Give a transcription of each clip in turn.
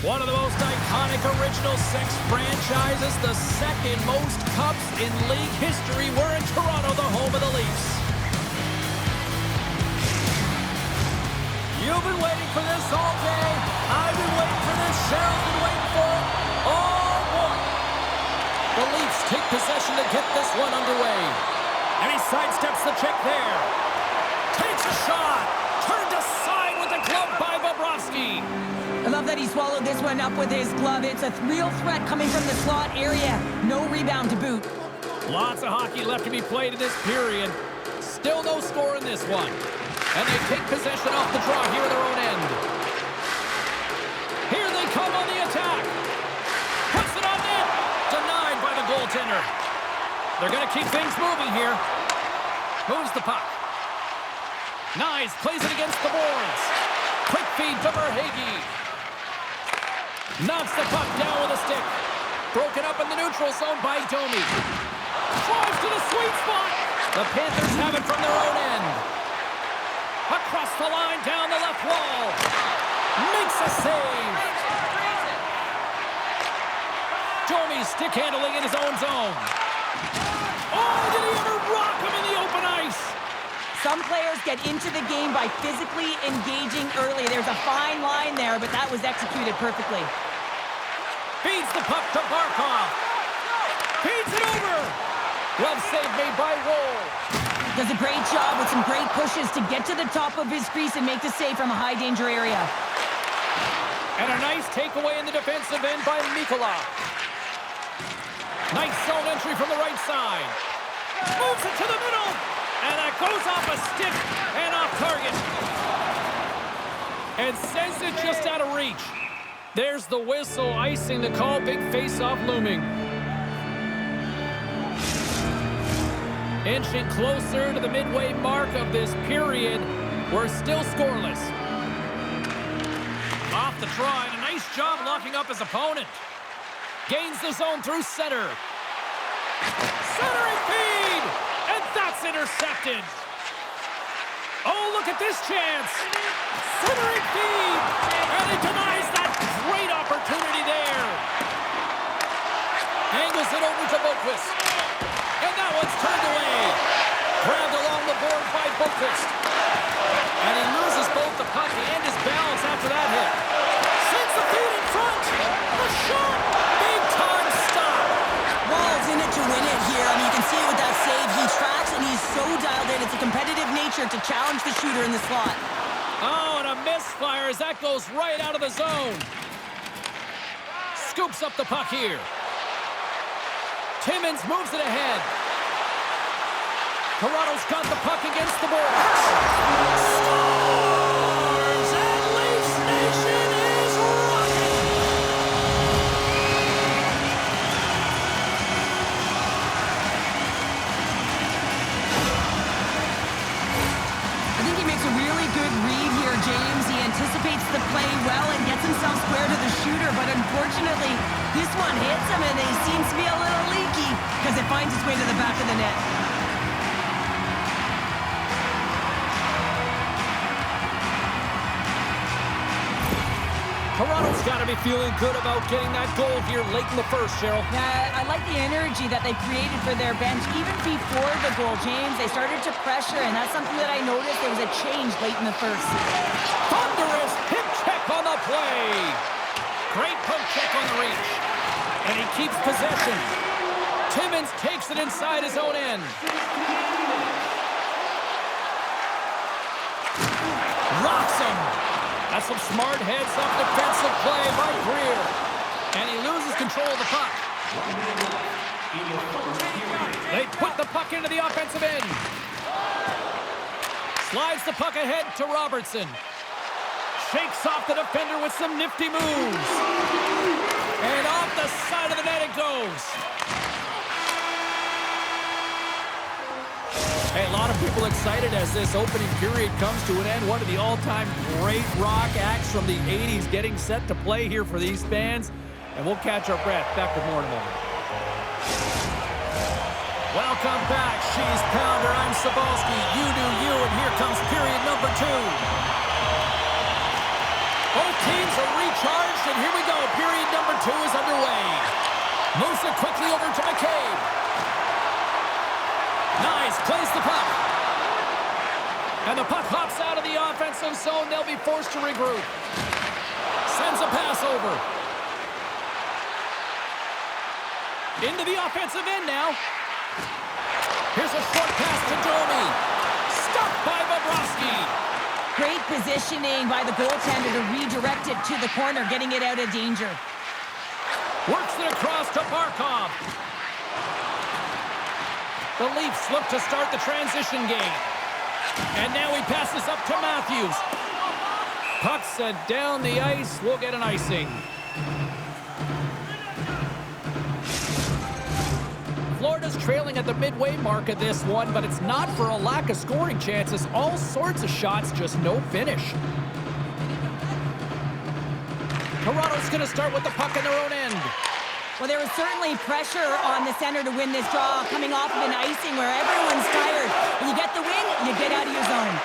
One of the most iconic Original Six franchises, the second most cups in league history. We're in Toronto, the home of the Leafs. You've been waiting for this all day. I've been waiting for this. Cheryl's been waiting for it all morning. The Leafs take possession to get this one underway. And he sidesteps the check there. Takes a shot. Turned aside with the glove by Bobrovsky. I love that he swallowed this one up with his glove. It's a real threat coming from the slot area. No rebound to boot. Lots of hockey left to be played in this period. Still no score in this one. And they take possession off the draw here at their own end. Here they come on the attack. Puts it on net. Denied by the goaltender. They're going to keep things moving here. Moves the puck. Nyes plays it against the boards. Quick feed to Verhaeghe. Knocks the puck down with a stick. Broken up in the neutral zone by Domi. Drives to the sweet spot. The Panthers have it from their own end. Across the line, down the left wall. Makes a save. Domi stick handling in his own zone. Oh, did he ever rock him in the open ice? Some players get into the game by physically engaging early. There's a fine line there, but that was executed perfectly. Feeds the puck to Barkov. Feeds it over. Glove save made by Woll. Does a great job with some great pushes to get to the top of his crease and make the save from a high-danger area. And a nice takeaway in the defensive end by Mikkola. Nice zone entry from the right side. Moves it to the middle. And that goes off a stick and off target. And sends it just out of reach. There's the whistle, icing the call. Big face-off looming. Inching closer to the midway mark of this period. We're still scoreless. Off the try, and a nice job locking up his opponent. Gains the zone through center. Centering feed! And that's intercepted. Oh, look at this chance. Centering feed. And he denies that great opportunity there. Angles it over to Boqvist. And that one's turned away. Grabbed along the board by Boqvist. And he loses both the puck and his balance after that hit. Sends the feed in front. The shot. Big time stop. Wall's in it to win it here. I mean, you can see it with that save. He tracks and he's so dialed in. It's a competitive nature to challenge the shooter in the slot. Oh, and a misfire as that goes right out of the zone. Scoops up the puck here. Timmins moves it ahead. Toronto's got the puck against the boards. Scores! And Leafs Nation is rocking! I think he makes a really good read here, James. He anticipates the play well and gets himself square to the shooter, but unfortunately, this one hits him and he seems to be a little leaky because it finds its way to the back of the net. Toronto's got to be feeling good about getting that goal here late in the first, Cheryl. Yeah, I like the energy that they created for their bench. Even before the goal, James, they started to pressure, and that's something that I noticed. There was a change late in the first. Thunderous hip check on the play. Great poke check on the reach. And he keeps possession. Timmins takes it inside his own end. Rocks him. That's some smart heads-up defensive play by Greer. And he loses control of the puck. They put the puck into the offensive end. Slides the puck ahead to Robertson. Shakes off the defender with some nifty moves. And off the side of the net it goes. Hey, a lot of people excited as this opening period comes to an end. One of the all-time great rock acts from the 80s getting set to play here for these fans. And we'll catch our breath. Back with more in a moment. Welcome back, She's Pounder. I'm Sabalski. You do you, and here comes period number 2. Both teams are recharged, and here we go. Period number 2 is underway. Moves it quickly over to McCabe. Nice, plays the puck. And the puck hops out of the offensive zone. They'll be forced to regroup. Sends a pass over. Into the offensive end now. Here's a short pass to Domi. Stopped by Bobrovsky. Great positioning by the goaltender to redirect it to the corner, getting it out of danger. Works it across to Barkov. The Leafs look to start the transition game. And now he passes up to Matthews. Puck sent down the ice. We'll get an icing. Florida's trailing at the midway mark of this one, but it's not for a lack of scoring chances. All sorts of shots, just no finish. Toronto's going to start with the puck in their own end. Well, there was certainly pressure on the center to win this draw, coming off of an icing where everyone's tired. When you get the win, you get out of your zone.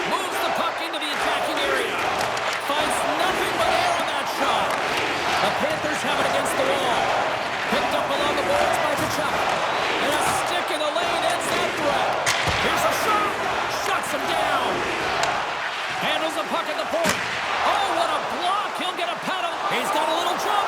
Moves the puck into the attacking area. Finds nothing but air on that shot. The Panthers have it against the wall. Picked up along the boards by Kachuk. And a stick in the lane ends that threat. Here's a shot. Shuts him down. Handles the puck at the point. Oh, what a block. He'll get a paddle. He's got a little jump.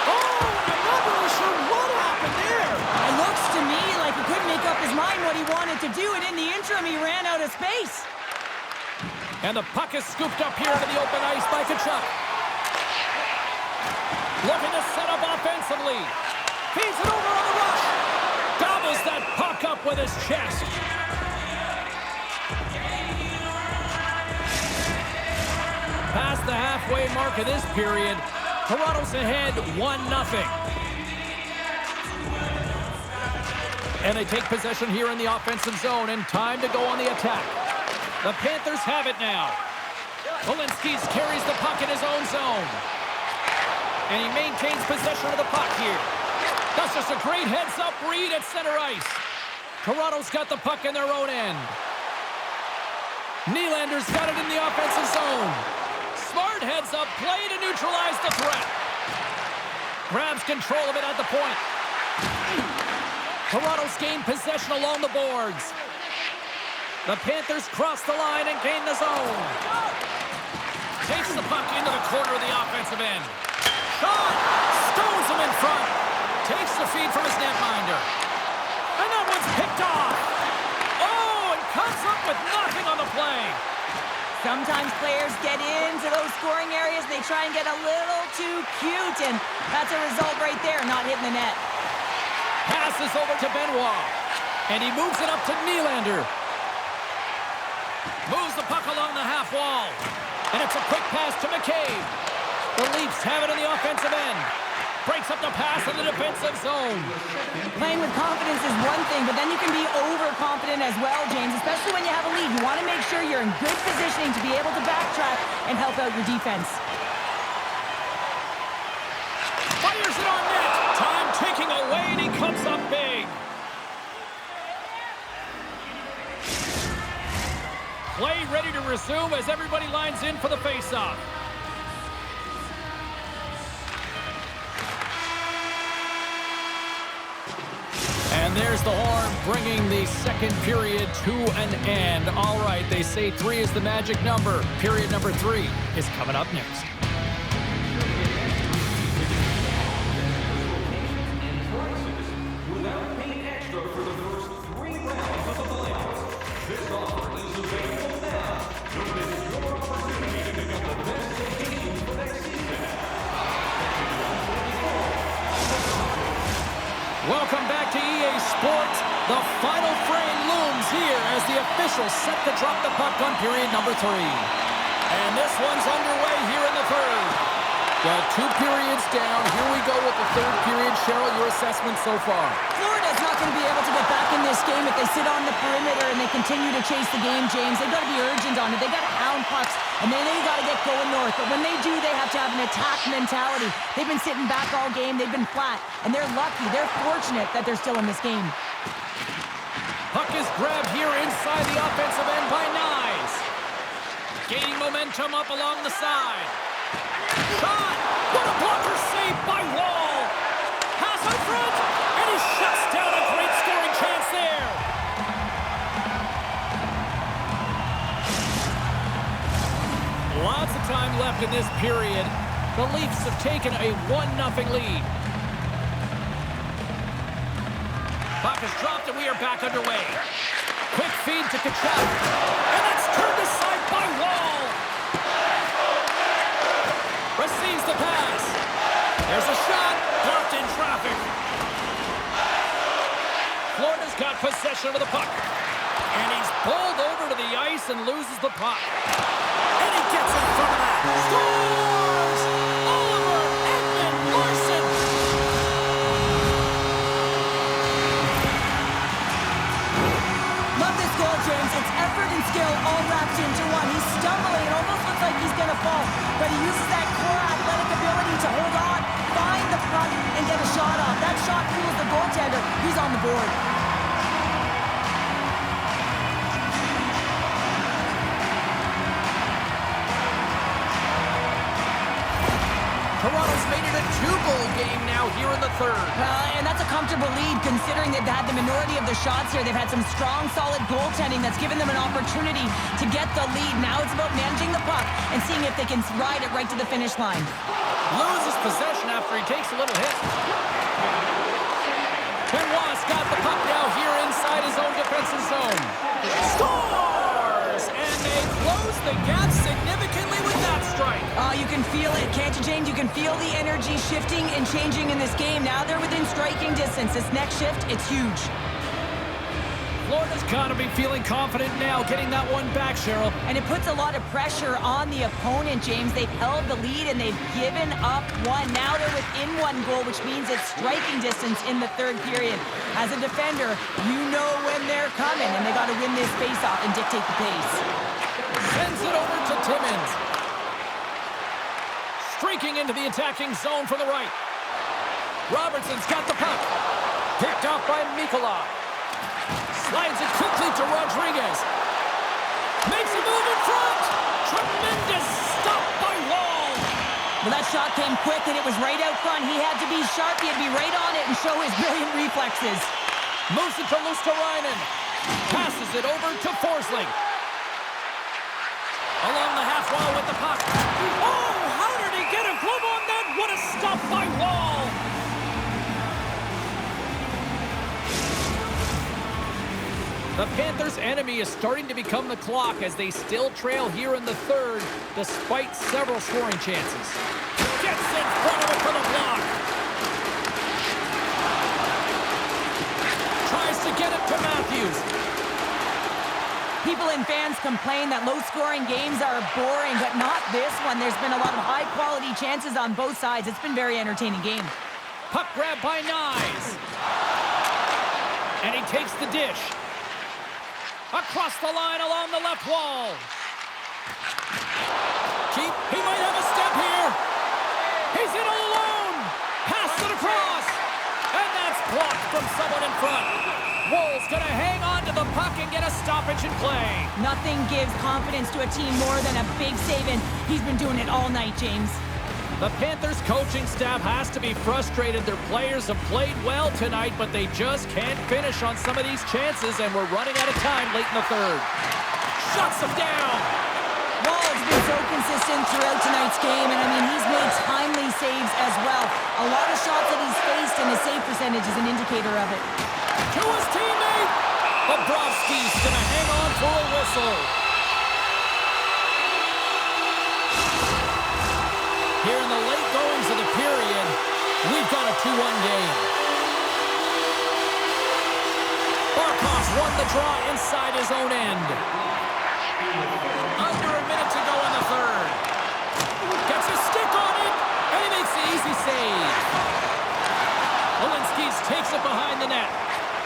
Oh, I'm not really sure what happened there. It looks to me like he couldn't make up his mind what he wanted to do, and in the interim, he ran out of space. And the puck is scooped up here to the open ice by Kachuk. Looking to set up offensively. Feeds it over on the rush. Gobbles that puck up with his chest. Past the halfway mark of this period, Toronto's ahead 1-0. And they take possession here in the offensive zone, and time to go on the attack. The Panthers have it now. Walensky carries the puck in his own zone. And he maintains possession of the puck here. That's just a great heads-up read at center ice. Toronto's got the puck in their own end. Nylander's got it in the offensive zone. Smart heads-up play to neutralize the threat. Grabs control of it at the point. Toronto's gained possession along the boards. The Panthers cross the line and gain the zone. Takes the puck into the corner of the offensive end. Shot! Stones him in front. Takes the feed from his netminder. And that one's picked off. Oh, and comes up with nothing on the play. Sometimes players get into those scoring areas, they try and get a little too cute, and that's a result right there, not hitting the net. Passes over to Benoit. And he moves it up to Nylander. Moves the puck along the half wall. And it's a quick pass to McCabe. The Leafs have it in the offensive end. Breaks up the pass in the defensive zone. Playing with confidence is one thing, but then you can be overconfident as well, James, especially when you have a lead. You want to make sure you're in good positioning to be able to backtrack and help out your defense. Fires it on net. Time ticking away, and he comes up big. Play ready to resume as everybody lines in for the faceoff. And there's the horn, bringing the second period to an end. All right, they say 3 is the magic number. Period number 3 is coming up next. Welcome back to EA Sports. The final frame looms here as the officials set to drop the puck on period number 3. And this one's underway here in the third. Well, 2 periods down. Here we go with the third period. Cheryl, your assessment so far? Florida's not going to be able to get back in this game if they sit on the perimeter and they continue to chase the game, James. They've got to be urgent on it. They've got to hound pucks, and then they've got to get going north. But when they do, they have to have an attack mentality. They've been sitting back all game. They've been flat, and they're lucky. They're fortunate that they're still in this game. Puck is grabbed here inside the offensive end by Nyes. Gaining momentum up along the side. Shot! What a blocker save by Wall! Pass in front! And he shuts down a great scoring chance there! Lots of time left in this period. The Leafs have taken a 1-0 lead. Puck is dropped and we are back underway. Quick feed to Kachuk. And that's turned aside by Wall. Receives the pass. There's a shot. Blocked in traffic. Florida's got possession of the puck. And he's pulled over to the ice and loses the puck. And he gets in front of that. Scores! Oliver Ekman-Larsson. Love this goal, James. It's effort and skill all wrapped into one. He's stumbling. It almost looks like he's going to fall. But he uses that core athletic ability to hold on, find the puck, and get a shot off. That shot fools the goaltender. He's on the board. Toronto's made it a 2-goal game now here in the third. And that's a comfortable lead considering they've had the minority of the shots here. They've had some strong, solid goaltending that's given them an opportunity to get the lead. Now it's about managing the puck and seeing if they can ride it right to the finish line. Loses possession after he takes a little hit. Benoit's got the puck now here inside his own defensive zone. Scores! And they close the gap significantly with that strike. You can feel it, can't you, James? You can feel the energy shifting and changing in this game. Now they're within striking distance. This next shift, it's huge. Florida's got to be feeling confident now, getting that one back, Cheryl. And it puts a lot of pressure on the opponent, James. They've held the lead and they've given up one. Now they're within one goal, which means it's striking distance in the third period. As a defender, you know when they're coming, and they got to win this faceoff and dictate the pace. Sends it over to Timmins. Streaking into the attacking zone from the right. Robertson's got the puck. Picked off by Mikula. Slides it quickly to Rodriguez. Makes a move in front. Tremendous stop by Wall. Well, that shot came quick, and it was right out front. He had to be sharp. He had to be right on it and show his brilliant reflexes. Moves it to Luosterainen. Passes it over to Forsling. Along the half wall with the puck. Oh, how did he get a glove on that? What a stop by Wall. The Panthers' enemy is starting to become the clock as they still trail here in the third, despite several scoring chances. Gets in front of it for the block. Tries to get it to Matthews. People and fans complain that low-scoring games are boring, but not this one. There's been a lot of high-quality chances on both sides. It's been a very entertaining game. Puck grab by Nyes. And he takes the dish. Across the line along the left wall. He might have a step here. He's in all alone. Pass it across. And that's blocked from someone in front. Wall's going to hang on to the puck and get a stoppage in play. Nothing gives confidence to a team more than a big save, and he's been doing it all night, James. The Panthers coaching staff has to be frustrated. Their players have played well tonight, but they just can't finish on some of these chances, and we're running out of time late in the third. Shuts them down. Wall's been so consistent throughout tonight's game, and I mean, he's made timely saves as well. A lot of shots that he's faced, and his save percentage is an indicator of it. To his teammate. Bobrovsky's going to hang on for a whistle. Here in the late goings of the period, we've got a 2-1 game. Barkov's won the draw inside his own end. Under a minute to go in the third. Gets a stick on it, and he makes the easy save. Olinsky's takes it behind the net,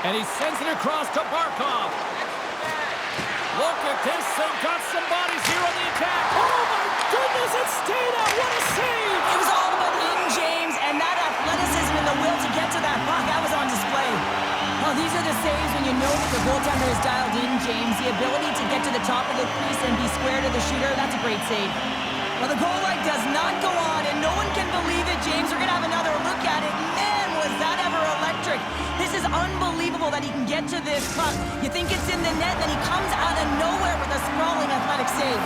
and he sends it across to Barkov. Look at this, they've got some bodies here on the attack. Oh my goodness, it's Stata, what a save! It was all about him, James, and that athleticism and the will to get to that puck, that was on display. Well, these are the saves when you know that the goaltender is dialed in, James. The ability to get to the top of the crease and be square to the shooter, that's a great save. Well, the goal line does not go on, and no one can believe it, James. We're going to have another look at it. Man, was that ever electric. This is unbelievable that he can get to this puck. You think it's in the net, then he comes out of nowhere with a sprawling athletic save.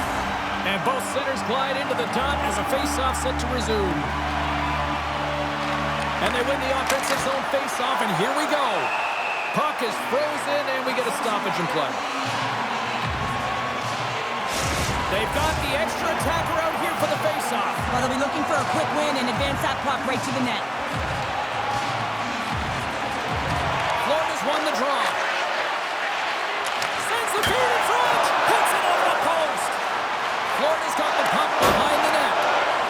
And both centers glide into the dot as a face-off set to resume. And they win the offensive zone face-off, and here we go. Puck is frozen, and we get a stoppage in play. They've got the extra attacker out here for the face-off. Well, they'll be looking for a quick win and advance that puck right to the net. Florida's won the draw. Sends the feed in front. Puts it over the post. Florida's got the puck behind the net.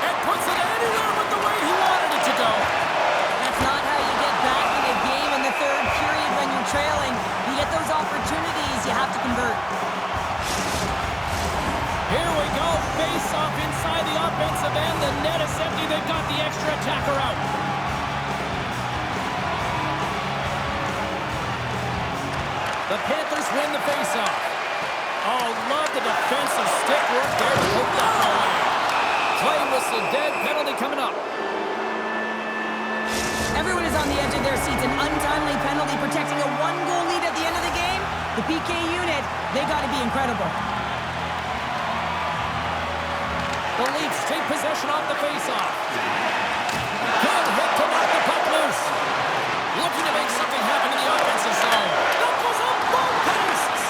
And puts it anywhere but the way he wanted it to go. That's not how you get back in a game in the third period when you're trailing. You get those opportunities, you have to convert. Here we go. Face off inside the offensive end. The net is empty. They've got the extra attacker out. The Panthers win the face-off. Oh, love the defensive stick work there to put that away. Play whistle dead. Penalty coming up. Everyone is on the edge of their seats. An untimely penalty protecting a one-goal lead at the end of the game. The PK unit, they got to be incredible. The Leafs take possession off the face-off. Good hit to knock the puck loose. Looking to make something happen in the offensive zone. That goes on both posts.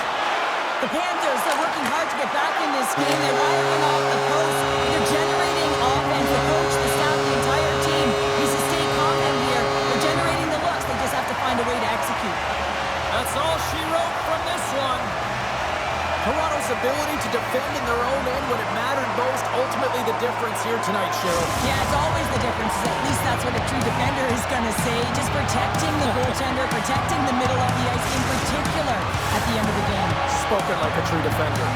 The Panthers, they're working hard to get back in this game. They're wiring off the post. They're generating offense. The coach, the staff, the entire team needs to stay confident here. They're generating the looks. They just have to find a way to execute. That's all she wrote from this one. Toronto's ability to defend in their own end when it mattered most, ultimately the difference here tonight, Cheryl. Yeah, it's always the difference. At least that's what a true defender is going to say. Just protecting the goaltender, protecting the middle of the ice in particular at the end of the game. Spoken like a true defender.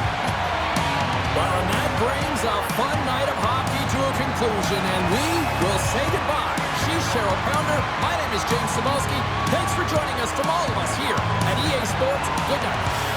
Well, and that brings a fun night of hockey to a conclusion, and we will say goodbye. She's Cheryl Pounder. My name is James Cybulski. Thanks for joining us from all of us here at EA Sports. Good night.